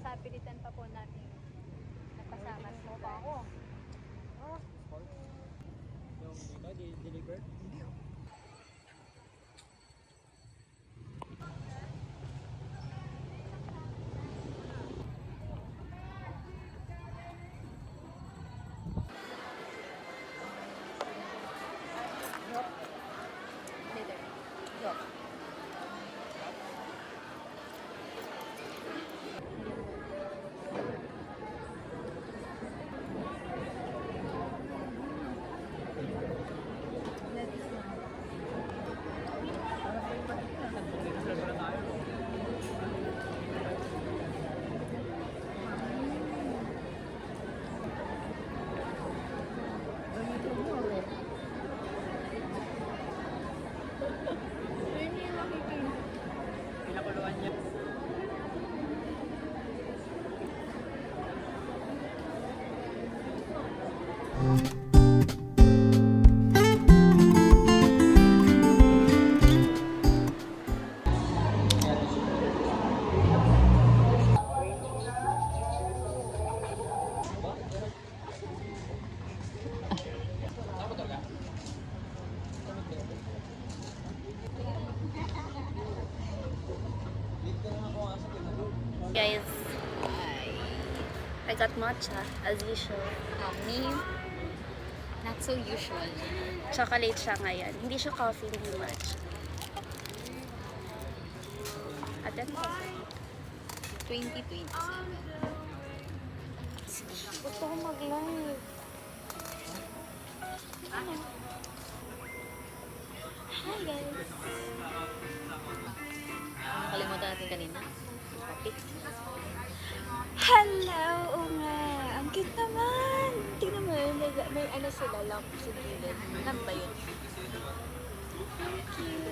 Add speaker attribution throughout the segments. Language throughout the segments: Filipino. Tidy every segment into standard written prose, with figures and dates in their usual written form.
Speaker 1: Sa pilitan pa po natin nakasama mo pa ako.
Speaker 2: Yung deliver?
Speaker 1: Later. Go.
Speaker 2: Pinakuluan niya.
Speaker 1: Guys, I got matcha as usual.
Speaker 3: Me, not so usual.
Speaker 1: Chocolate siya ngayon. Hindi siya coffee, hindi matcha. At yan po.
Speaker 3: 2027.
Speaker 1: Gusto ko mag-live. Hi guys.
Speaker 3: Nakalimutan natin kanina. Topic.
Speaker 1: Hello! Oo nga. Ang cute naman. Tingnan mo, may ano sila, lamp sa gilid. Lamp ba yun? Thank you.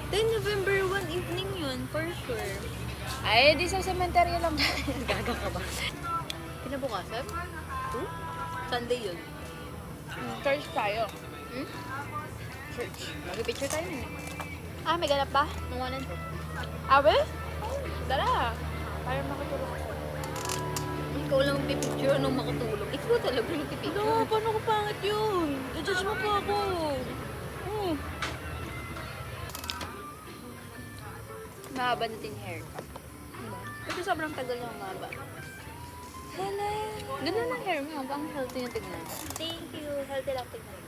Speaker 1: Then November 1 evening yun, for sure. Ay, di sa cemetery lang.
Speaker 3: Gaga ka ba? Kinabukasan? Sunday yun.
Speaker 1: Church tayo.
Speaker 3: Hmm?
Speaker 1: Church.
Speaker 3: Mag-picture tayo niya.
Speaker 1: Ah, may ganap ba?
Speaker 3: Nung 1 and 2.
Speaker 1: Awe? Dala. Para makatulog ako.
Speaker 3: Ikaw lang pipicture nung makatulog. Ikaw talaga yung pipicture.
Speaker 1: No, paano ko pangit yun? I-judge mo po ako. Mahaba natin yung hair ko. Kasi sobrang tagal na mahaba. Hello!
Speaker 3: Ganda ng hair mo. Bang healthy yung tignan.
Speaker 1: Thank you. Healthy lang tingnan.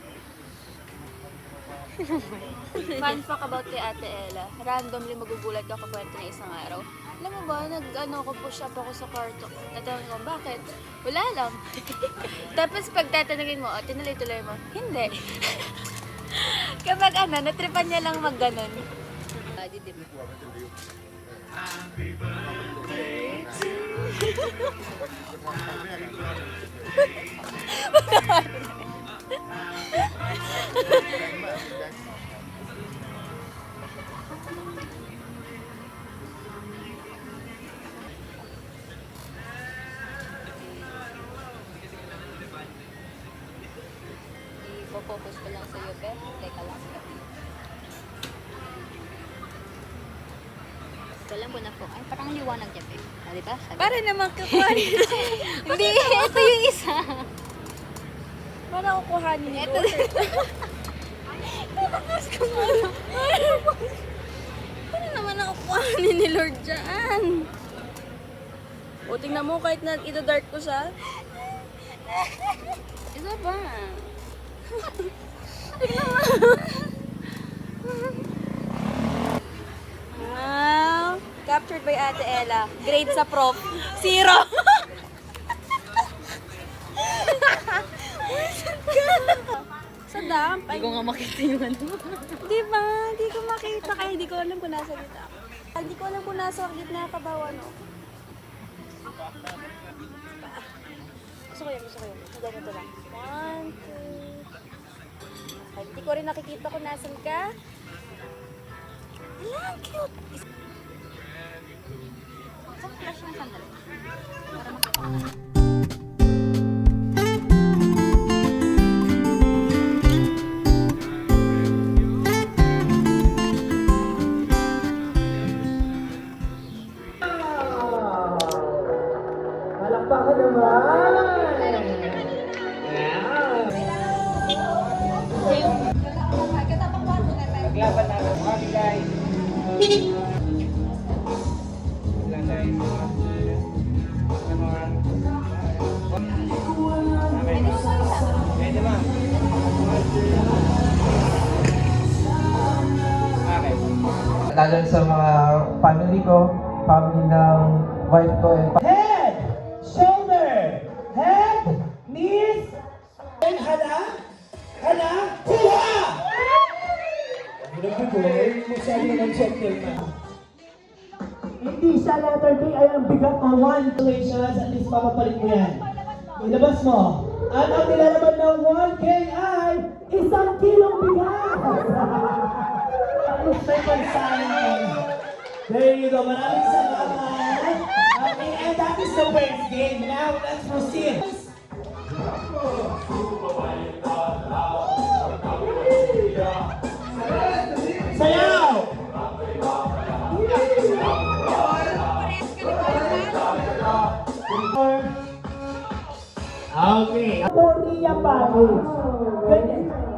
Speaker 1: Fun fact about kay Ate Ella. Randomly magugulat ako kwento na isang araw. Alam mo ba, push up ako sa kwarto. Natanong ko, bakit? Wala lang. Tapos pag tatanungin mo, tinuloy-tuloy mo, hindi. Kapag natripan niya lang mag-ganon.
Speaker 3: Body dip. Focus ko lang sa iyo, Beth. Teka lang. Ito lang po na po. Ay, parang liwanag dyan, Beth. Ah, diba? Sabi
Speaker 1: Para naman kukuhanin.
Speaker 3: Hindi, ito yung isa.
Speaker 1: Para kukuhanin ni
Speaker 3: Ito.
Speaker 1: Takas ka mo. Para naman ako kukuhanin ni Lord dyan. O, tingnan mo kahit na ito-dark ko siya.
Speaker 3: Isa ba?
Speaker 1: Tingnan mo. sponsored by Ate Ella. Grade sa prof. 0. Sa dump.
Speaker 3: Hindi ko nga makita yung ano.
Speaker 1: Di ba? Hindi ko makita. Kaya hindi ko alam kung nasa gitna. Hindi ko alam kung nasa gitna ka ba o ano. Gusto ko yun. Ganito lang. 1, 2. Hindi ko rin nakikita kung nasan ka. Ala, ang cute!
Speaker 3: Sa flash ng sandali. Para makita ko.
Speaker 2: Palakpakan naman! Paglaban natin mga bigay. Ilan guys? Pwede ma'am. Okay.
Speaker 4: Lalo sa mga family ko, family ng wife ko and
Speaker 5: Head, shoulder, head, knees, and hala, tuwa! Hindi siya letter K ay ang bigat mo. 1 congratulations, at least papapalit mo yan. Ilabas mo. At ang nilalaman ng 1K ay 1 kilong bigat! Tapos may pansanin. There you go. Maraming salamat. Okay, and that is the first game. Now, let's proceed. Sayaw! Okay. Korea package.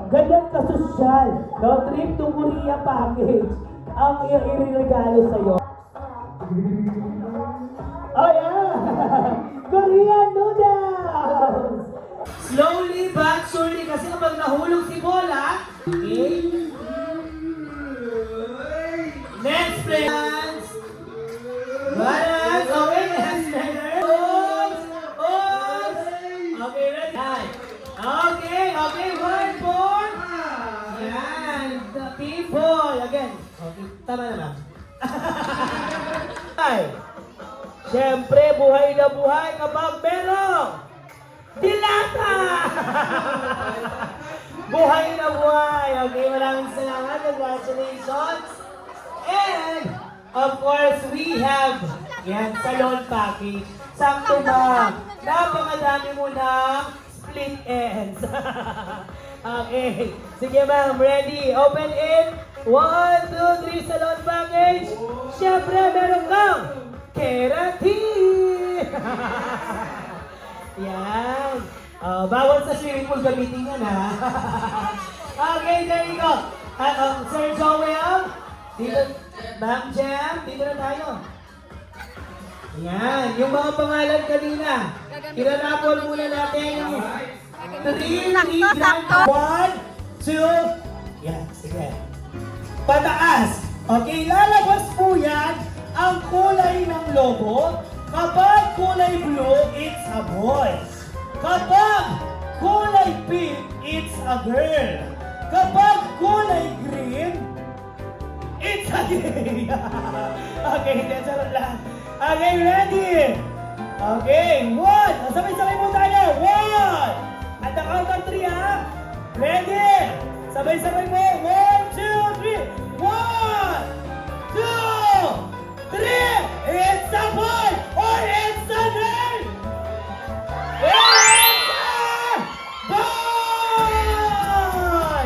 Speaker 5: Ganyan ka-sosyal. No, trip to Korea package. Ang iririgalo sa'yo. Oh yeah! Korean noodles! Slowly but surely kasi kapag nahulog si Bola, okay? Next plans! Balance! Okay, next plans! Oops! Okay, ready? Okay, one more! Yan! The people! Again. Okay, tama naman. Ay! Siyempre, buhay na buhay kapag merong dilata! Buhay na buhay! Okay, maraming salamat. Congratulations! And, of course, we have yan, salon package. Sakto ba? Napakadami mo ng split ends. Okay. Sige ma'am, ready? Open it. 1, 2, 3, salon package. Siyempre, meron kang keratin. Yan. Bawal sa swimming pool gamitin yan, ha? Okay, there you go. Sir Joel, dito, Ma'am Jam, dito na tayo. Yan, yung mga pangalan kanina. Ilalapol muna natin yung 3 grand. 1, 2, yan, sige. Pataas. Okay, lalabas po yan ang kulay ng logo. Kapag kulay blue, it's a boy. Kapag kulay pink, it's a girl. Kapag kulay green, it's a gay. Okay, that's all lang. Okay, ready? Okay, 1. Sabay-sabay mo tayo. 1. At the count of 3, ha? Ready? Sabay-sabay mo. 1, 2, 3. 1, 2, 3. It's a boy or it's a girl. It's a boy!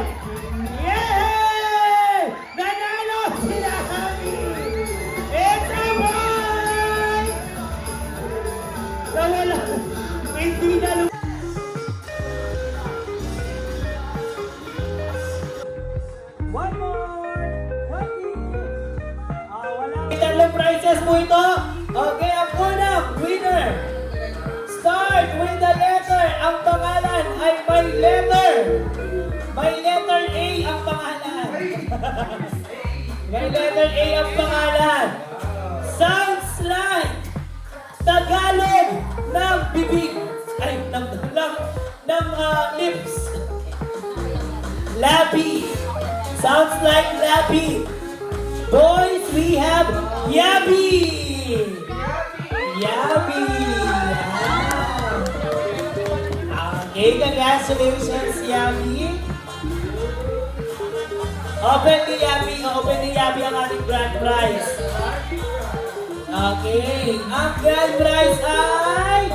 Speaker 5: Yay! Nanalo sila kami! It's a boy! Nawala. Hindi na one more! Wala. Tatlong prizes po ito. Okay, ang unang winner. Start with the letter. Ang pangalan ay may letter. May letter A ang pangalan. May letter A ang pangalan. Sa lips. Lappy. Sounds like Lappy. Boys, we have Yabby. Yabby. Okay, congratulations, Yabby. Open ni Yabby ang ating grand prize. Okay, ang grand prize ay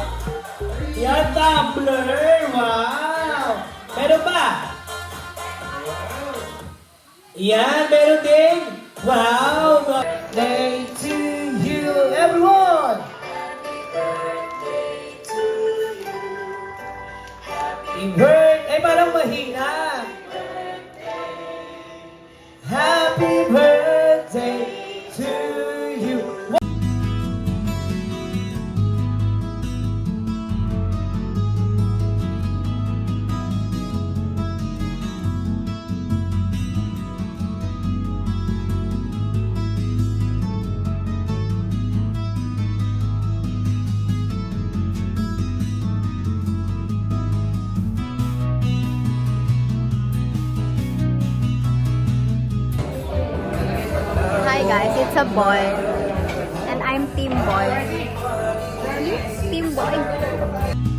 Speaker 5: yung tumbler. Wow! Meron ba? Yan, meron din. Wow! Birthday to you, everyone! Happy birthday! Ay, parang mahina. Happy birthday to you.
Speaker 3: Hi guys, it's a boy. And I'm team boy. Team boy.